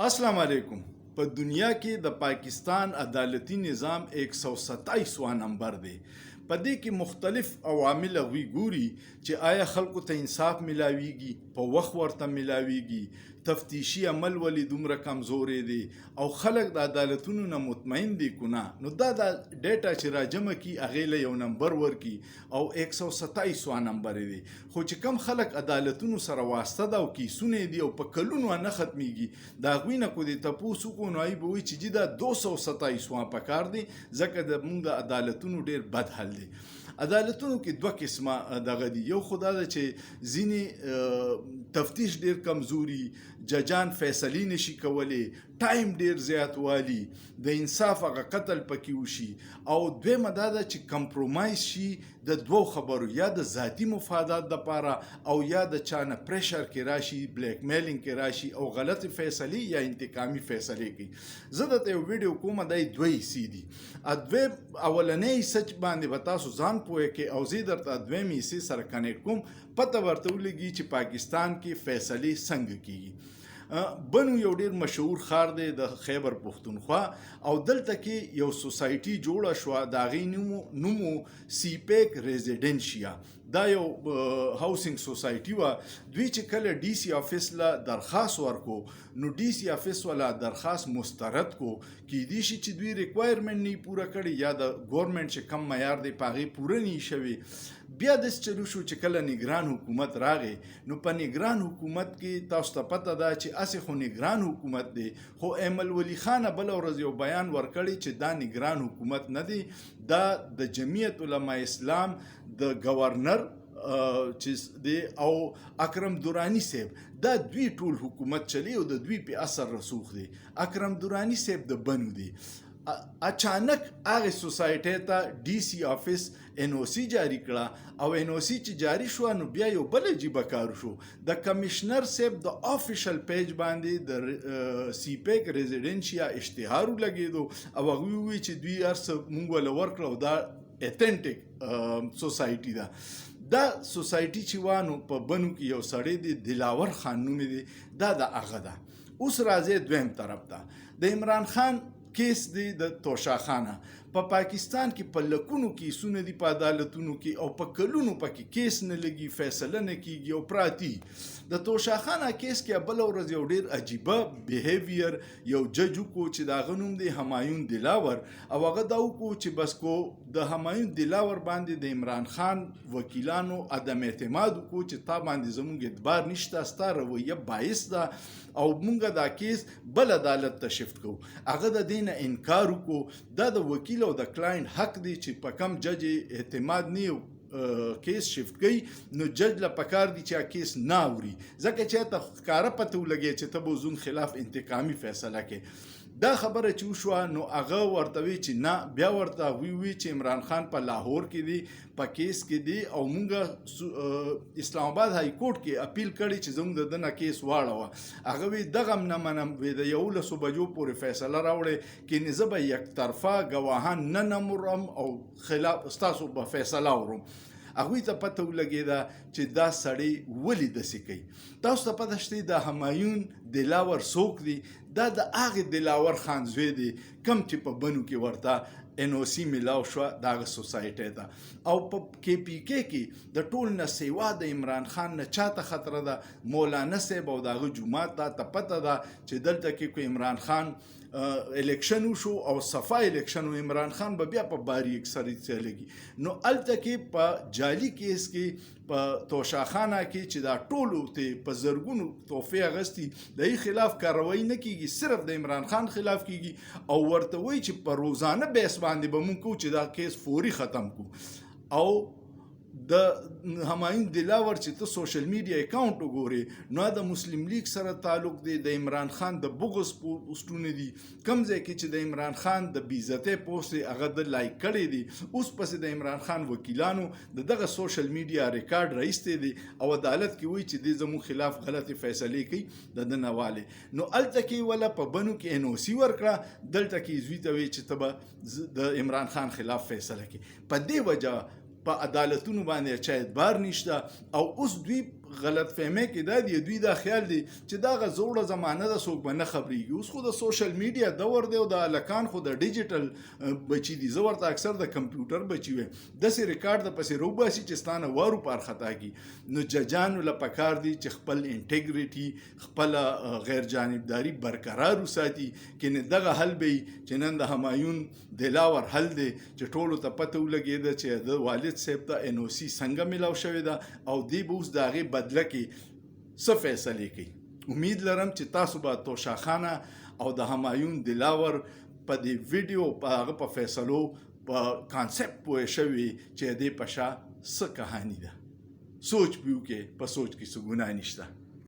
السلام علیکم. په دنیا کې د پاکستان عدالتي نظام 127 نمبر دی. په دې کې مختلف عوامل غوي ګوري چې آیا خلکو ته انصاف ملاويږي، په وخت ورته ملاويږي، تفتیشي عمل ولې دومره کمزورې دي او خلک د عدالتونو نه مطمئن دي کنه. نو دا د ډیټا چې راجمع کی هغې له یو نمبر ورکي او 127 نمبر دی. خو چې کم خلک عدالتونو سره واسطه ده او کیسونه دي او په کلونو نه ختمیږي، د هغوی نه کو دې تپوس وکړو نو هغوی به وایي چې جي دا 227 پکار دی، ځکه د موږ د عدالتونو ډېر بد حل دی. عدالتونو کې دوه قسمه دغه دي. یو خو دا ده چې ځینې تفتیش ډېر کمزوري، ججان فیصلې نشي کولی، ټایم ډېر زیات والي، د انصاف هغه قتل پکې وشي. او دویمه دا ده چې کمپرومایز شي د دوو خبرو، یا د ذاتي مفادات دپاره او یا د چا نه پریشر کې راشي، بلیک میلینګ کې راشي او غلط فیصلې یا انتقامي فیصلې کوي. زه درته یو ویډیو کومه، دا یې دوه حصې دي. اولنۍ حصه باندې به تاسو ځان پوه کې او زه درته دویمې حصې سره کنیکټ کوم، پته ورته ولګي چې پاکستان کې فیصلې څنګه کیږي. بنو یو ډیر مشهور ښار دی د خیبر پښتونخوا، او دلته کې یو سوسایټي جوړه شوه، د هغې نومو سی پیک ریزیډنشیا. دا یو هاوسنګ سوسایټي وه. دوی چې کله ډي سی آفس له درخواست ورکو نو ډي سی آفس والا درخواست مسترد کو، کیدای شي چې دوی ریکوایرمنټ نه پوره کړي یا د ګورنمنټ چې کم معیار دی په هغې پوره نه شوي. بیا داسې چلو شو چې کله نگران حکومت راغی، نو په نگران حکومت کې تاسو ته پته ده چې اسې خو نگران حکومت دی، خو ایمل ولی خان بله ورځ یو بیان ورکړی چې دا نگران حکومت نه دی، دا د جمعیت علماء اسلام د گورنر چې دی او اکرم دورانی صاحب، دا دوی ټول حکومت چلی او د دوی په اثر رسوخ دی. اکرم دورانی صاحب د بنو دی. اچانک هغه سوسایټي ته ډي سی آفس ان او سی جاری کړه، او ان او سی چې جاری شو نو بیا یو بل عجیبه کار شو. د کمشنر صاحب د آفیشل پیج باندې د سی پیک ریزیډنشیا اشتهار لګیدو، او هغه وی چې دوی ارس مونږ ول ورکړو، دا اتنټیک سوسایټي ده. دا سوسایټي چې وانو په بنو کې یو سړی دی، دلاور خان نوم دی، دا د هغه ده. اوس راځي دویم طرف ته، د عمران خان کیس دی د توشاخانه. په پاکستان کې په لکونو کیسونه دي په عدالتونو کې، او په کلونو پکې کیس نه لګي، فیصله نه کیږي او پراتی. د توشاخانه کیس کې بل ورځ یو ډیر عجیبه بیهیویر یو جج کو چې دا غنوم دی همایون دلاور، او هغه دا وکړو چې بس کو د همایون دلاور باندې د عمران خان وکیلانو عدم اعتماد وکړو چې تا باندې زموږ اعتبار نشته، ستا رویه باعث ده او مونږ دا کیس بل عدالت ته شفت کوو. هغه د دې نه انکار وکړو. دا د وکیل او د کلاینټ حق دی چې په کم جج اعتماد نه کیس شفت کوي، نو جج له پکار دی چې کیس نه اوري، ځکه چې ته ښکاره پته ولګي چې ته به زون خلاف انتقامي فیصله کې. دا خبره چې وشوه نو هغه ورته وی چې نه، بیا ورته وی چې عمران خان په لاهور کې دی، په کیس کې دی، او مونږ اسلام آباد های کورټ کې اپیل کړی چې زموږ د دنه کیس واړوه. هغه وی دغه نه منم، وی د 11 بجو پورې فیصله راوړې کې زه به یک طرفه ګواهان نه نمرم او خلاف ستاسو به فیصله ورم. هغوی ته پته ولګېده چې دا سړی ولې داسې کوي. تاسو ته پته شته د همایون دلاور څوک دی؟ دا د هغې دلاور خان زوی دی کم چې په بنو کې ورته ان او سی ملاو شوه د هغه سوسایټۍ ته. او په کې پی کې کې د ټول نه سیوا د عمران خان نه چاته خطره ده؟ مولانا صاحب او د هغه جومات ته پته ده چې دلته کې کو عمران خان الیکشن وشو او صفا الیکشن و عمران خان به بیا په باری اکثریت چلېږي. نو هلته کې په جعلي کیس کې په توشاخانه کې چې دا ټولو ته په زرګونو تحفې اخیستي، د هغې خلاف کاروایي نه کېږي، صرف د عمران خان خلاف کېږي، او ورته وایي چې په روزانه بیس باندې به مونږ کوو چې دا کیس فوري ختم کړو. او د همایون دلاور چې ته سوشل میډیا اکاونټ وګورې نو د مسلم لیگ سره تعلق دی، د عمران خان د بغض پوسټونه دي، کم ځای کې چې د عمران خان د بېعزتۍ پوسټ دی هغه د لایک کړی دی. اوس پسې د عمران خان وکیلانو د دغه سوشل میډیا ریکارډ راایستی دی او عدالت کې وایي چې دی زموږ خلاف غلطې فیصلې کوي د ده نه والې. نو هلته کې وله په بنو کې ان او سی ورکړه، دلته کې زوی ته وایي چې ته به د عمران خان خلاف فیصله کوي. په دې وجه په عدالتونو باندې چا اعتبار نشته، او اوس دوی غلط فهمي کې دا دی دوی دا خیال دی چې دا غزوړه زمانه د څوک به نه خبرېږي. اوس خو د سوشل میډیا دور دی او د هلکان خو د ډیجیټل بچي دي. زه ورته اکثر د کمپیوټر بچي وایم داسې ریکارډ د پسې روباسي چې ستا نه وارو پار خطا کړي. نو ججانو له پکار دي چې خپل انټیګریټي خپله غیر جانبداري برقرار وساتي. کنې دغه حل به چې نن د همایون دلاور حل دی چې ټولو ته پته ولګېده چې د والد صاحب ته NOC څنګه ملاو شوې ده او دی به اوس د هغې بدله کې څه فیصلې کوي. امید لرم چې تاسو به توشاخانه او د همایون دلاور په دې ویډیو په هغه په فیصلو په کانسپټ پوه شوي چې دې په شا څه کهاني ده. سوچ به وکړئ، په سوچ کې څه ګناه نشته.